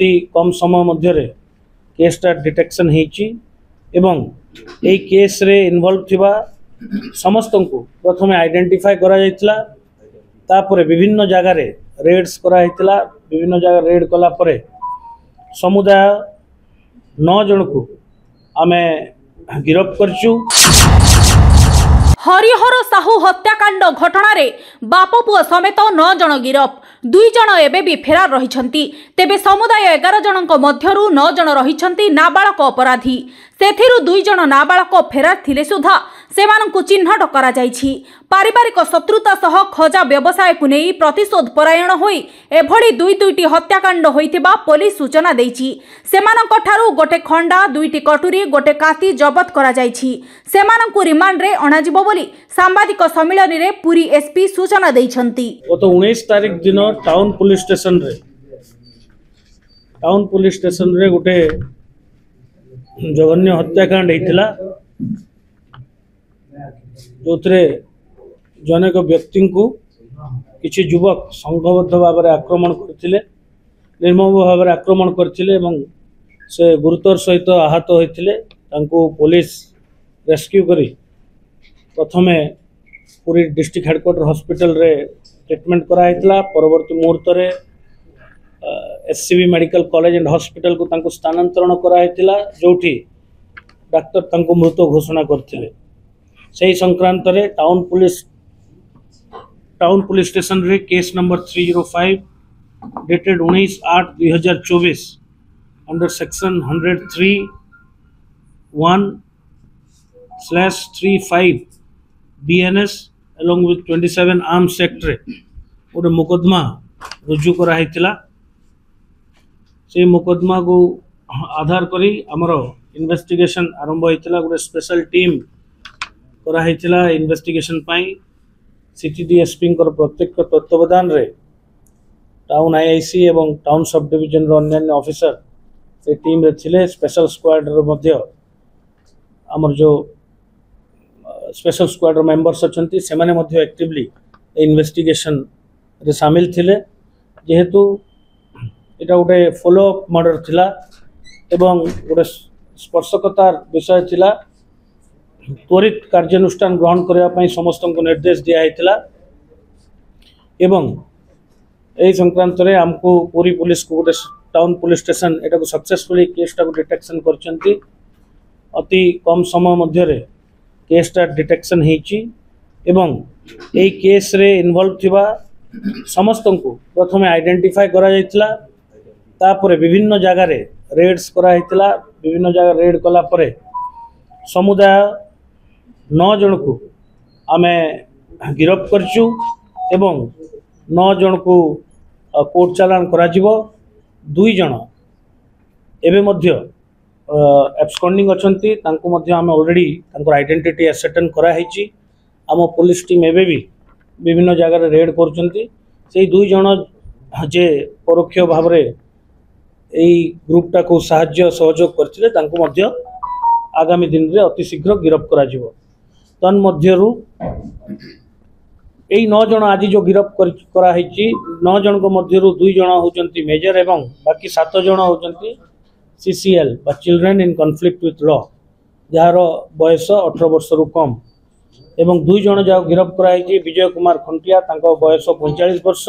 अति कम समय मध्य केसटा डिटेक्शन होइछि एवं एई केस रे इन्वॉल्व थिबा समस्त को प्रथम आइडेंटिफाई करा जायतिला तापरे विभिन्न जगह रे रेड्स करा हैतिला विभिन्न जगह रेड कला परे समुदाय 9 जन को आमे गिरफ्त करछु। हरिहर साहू हत्याकांड घटना रे बाप पुओ समेत 9 जन गिरफ 2 जन एबे भी फेरार रहिछंती। तेबे समुदाय 11 जनक मध्यरु 9 जन रहिछंती नाबालक अपराधी। सेथिरु 2 जन नाबालक फेरार थिले सुधा सेमानंकु चिन्हट करा जायछि। पारिवारिक शत्रुता सह खजा व्यवसाय को नहीं प्रतिशोध परायण होई एभଳି 2टी हत्याकांड होइथिबा पुलिस सूचना देछि। सेमानंक ठारू गोटे खंडा 2टी कटुरी गोटे काती जबत करा जायछि। सेमानंकु रिमांड रे अणाजिबो बोली सांबादिक सम्मेलन रे पुरी एसपी सूचना दैछंती। गत 19 तारिख दिन टाउन पुलिस स्टेशन रे गोटे जघन्य हत्याकांड हेतिला जो जनेक व्यक्ति को किसी युवक संघबद्ध भाव में आक्रमण करते निर्मम भाव में आक्रमण करते से गुरुतर सहित आहत होते पुलिस रेस्क्यू करी प्रथमे पूरी डिस्ट्रिक्ट हेडक्वार्टर हॉस्पिटल रे ट्रीटमेंट कराइतला। परवर्ती मुहूर्त रे SCB medical college and hospital को स्थानांतरण कराइतला जोठी डाक्टर तांको मृत घोषणा करथिले। सही संक्रांत रे टाउन पुलिस स्टेशन रे case number 305 dated 19/8/2024 under section 103(1/35 BNS along with 27 arms act रे गोटे मुकदमा रुजु करा हैतिला। से मुकदमा को आधार करी हमरो इन्वेस्टिगेशन आरंभ हैतिला। गोटे स्पेशल टीम करा हैतिला इन्वेस्टिगेशन पाई सीटीडीएसपी प्रत्यक्ष तत्वावधान रे टाउन आईआईसी एवं टाउन सब डिविजन रो अन्य ऑफिसर से टीम रे थिले। स्पेशल स्क्वाड रो मध्य हमर जो स्पेशल स्क्वाड रो मेंबर्स अछंती से माने मध्य एक्टिवली इन्वेस्टिगेशन रे शामिल थिले। जेहेतु एटा गोटे फॉलो अप मर्डर थिला एवं गोटे स्पर्शकतार विषय थिला त्वरित कार्यानुष्ठान ग्रहण करने समस्त को निर्देश दिया एवं यही संक्रांत रे हमको पूरी पुलिस को गोटे टाउन पुलिस स्टेशन एटा को सक्सेसफुली केसटा को डिटेक्शन करचंती। अति कम समय मध्य केसटा डिटेक्शन होइछि एवं एई केस रे इन्वॉल्व थिबा समस्त को प्रथमे आइडेंटिफाई करा जायतिला तापरे विभिन्न जगह रे रेड्स करा हैतिला। विभिन्न जगह रेड कला परे समुदाय 9 जन को आमे गिरफ्त करछु एवं 9 जन को कोर्ट चालान करा जिवो। 2 जन एबे मध्य एब्सकॉन्डिंग अछंती तांको मध्य आमे ऑलरेडी तांको आइडेंटिटी एसेटन करा हैछि। आम पुलिस टीम एबे भी विभिन्न जगह रेड करछंती। से 2 जन जे परोक्ष भाव रे एई ग्रुपटा को सहाय्य सहयोग करथिले तांको मध्य आगामी दिन रे अति शीघ्र गिरफ्त करा जिवो। तन मध्यरु एई 9 जन आज जो गिरफ्त करा हैछि 9 जन को मध्यरु 2 जन होचंती मेजर एवं बाकी 7 जन होचंती सीसीएल बा children in conflict with law jar बयस 18 वर्ष रु कम एवं 2 जन जा गिरफ्त करा हैछि विजय कुमार खंटिया तांको बयस 45 वर्ष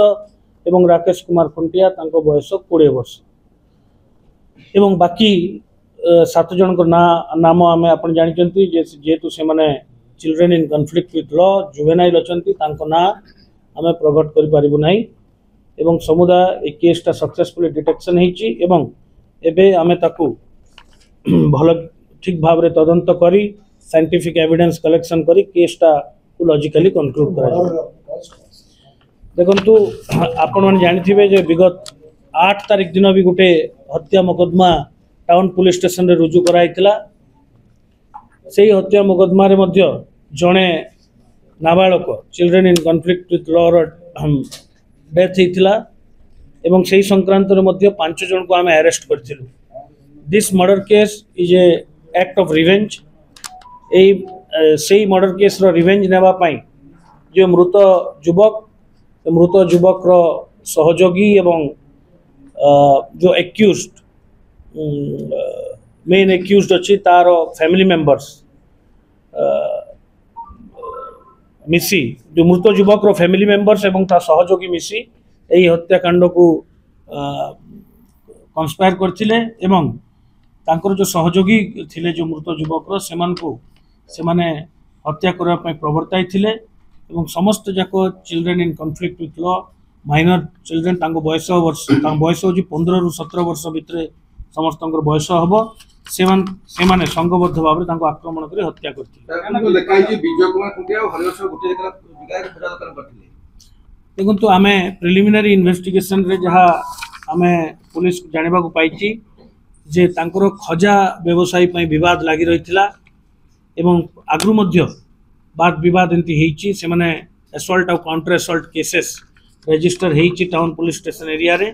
एवं राकेश कुमार खंटिया तांको बयस 20 वर्ष एवं बाकी 7 जन को नाम आमे आपण जानिचंती जेतु से माने children in conflict with law juvenile अछंती तांको ना आमे प्रकट करि पारिबु नाही एवं समुदाय ए केसटा सक्सेसफुली डिटेक्शन हेछि एवं एबे आमे ताकू भल ठीक भाव रे तदंत करी साइंटिफिक एविडेंस कलेक्शन करी केसटा को लॉजिकली कंक्लूड करा जाय। देखंतु आपण मन जानिथिबे जे विगत 8 तारिख दिन भी गोटे हत्या मुकदमा टाउन पुलिस स्टेशन रे रुजु कराइतिला। से हत्या मुकदमा रे मध्य जणे नाबालक children in conflict with law death हेतिला एवं से संक्रांत रे मध्य 5 जन को आमे अरेस्ट करथिलु। This murder case is a act of revenge. से मर्डर केस रो रिवेंज नेबा पाई जो मृत युवक रो सहयोगी एवं जो एक्यूज्ड मेन एक्यूज्ड अच्छी तार फैमिली मेंबर्स मिसी जो मृत युवक फैमिली मेंबर्स एवं ता सहयोगी मिसी यही हत्याकांड को कन्स्पायर करथिले एवं तांकर जो सहयोगी थिले जो मृत युवक से माने हत्या करबा पय प्रवर्ताई थिले एवं समस्त जाक children in conflict with law minor children तांको बयस हो 15 रु 17 वर्ष भितर समस्त बयस हम से संघबद्ध भाव में आक्रमण कर हत्या देखु आम प्रिलिमिनारी इन्वेस्टिगेशन रे जहाँ आम पुलिस जाना पाई जे तांकर खजा व्यवसायी विवाद लगी रही एवं आगु वाद विवाद एमती से माने असल्ट और काउंटर असल्ट केसेस रजिस्टर होती टाउन पुलिस स्टेशन एरिया रे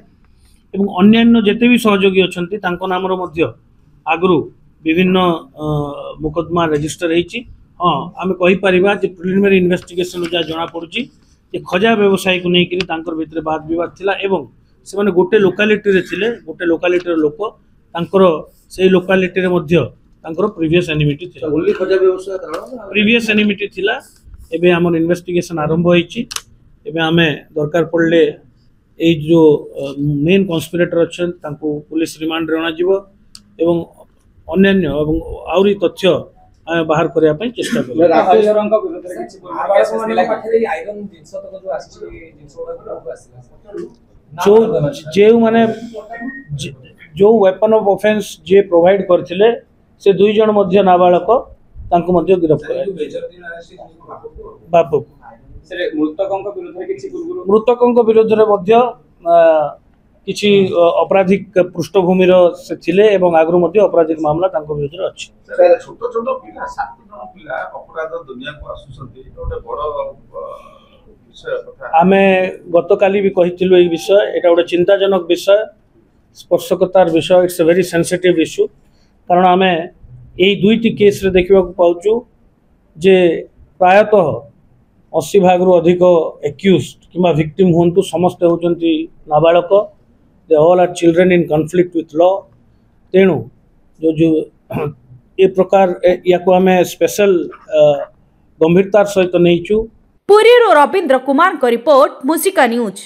एवं अन्यान्य जेते भी सहयोगी अच्छा नाम आगु विभिन्न मुकदमा रजिस्टर होती हाँ आम कहीपर प्रिलिमिनारी इन्वेस्टिगेशन जहाँ जना पड़ी खजा व्यवसायी को लेकर भितर वाद विवाद थिला एवं से माने गोटे लोकालिटी रे थिले गोटे लोकालिटी लोक तांकर से लोकालिटी रे मध्य तांकर प्रीवियस एनिमिटी थिला ओनली खजा व्यवसाय कारण प्रीवियस एनिमिटी थिला एबे हमर इन्वेस्टिगेशन आरंभ होईची एबे हमें दरकार पड़ले ए जो मेन कन्स्पिरेटर अच्छन तांको पुलिस रिमांड रे अना जीवो एवं अन्यान्य एवं आउरी तथ्य आमे बाहर करया पय चेष्टा करब राजेशरंक विरोध रे किछि बोलबो पाखरे आयरन जिंस तक जो आछि जिंस को आसिला जो माने जो weapon of offence J provide करथिले से दुई जन मध्य नाबालक तांको मध्य गिरफ्त कर बापू से मृतकंक विरोध रे किछि पूर्व मृतकंक विरोध रे मध्य किछि आपराधिक पृष्ठभूमि से थिले एवं आगु मध्य आपराधिक मामला तांको विरोध रे अछि छोट छोट पिला 7 जन पिला अपराध दुनिया को आसुसंती गोटे बड़ आमे गतकाली भी कहिथिलु ए विषय एटा गोटे चिंताजनक विषय स्पर्शकतार विषय it's a very sensitive issue कारण आमे एई दुईटी केस रे देखिबा को पाउचु जे प्रायतः 80 भाग रु अधिक एक्यूज्ड किंबा विक्टिम होंतु समस्त होचंती नाबालक they all are children in conflict with law तेणु जो ए प्रकार या को आमे स्पेशल गंभीरतार सहित नहींचु पुरी रविंद्र कुमार को रिपोर्ट मुसिका न्यूज।